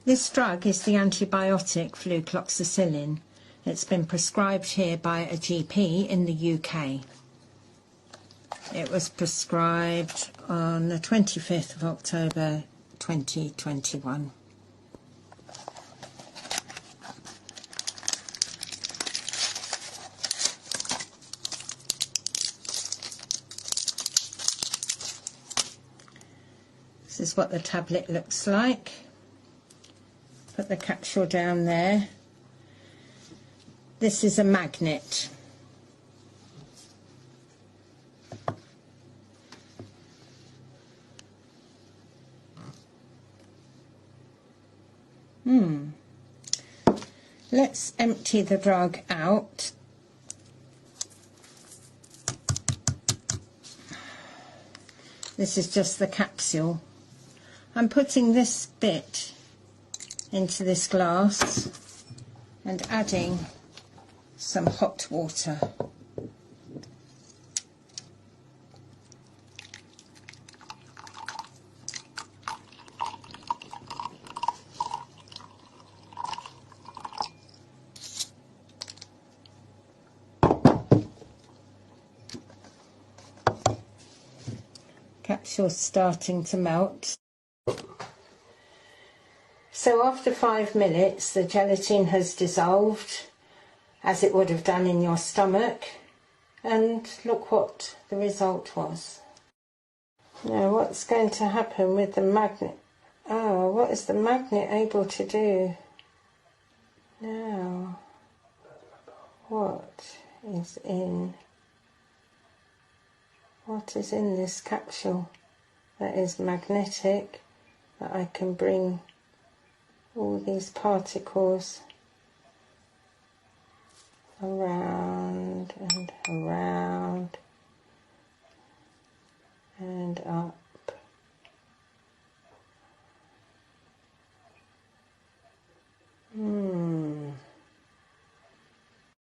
This drug is the antibiotic flucloxacillin. It's been prescribed here by a GP in the UK. It was prescribed on the 25th of October 2021. This is what the tablet looks like. Put the capsule down there. This is a magnet. Let's empty the drug out. This is just the capsule. I'm putting this bit into this glass and adding some hot water. Capsule's starting to melt. So after 5 minutes the gelatin has dissolved as it would have done in your stomach, and look what the result was. Now what's going to happen with the magnet? Oh, what is the magnet able to do? Now, what is in this capsule that is magnetic, that I can bring all these particles around and around and up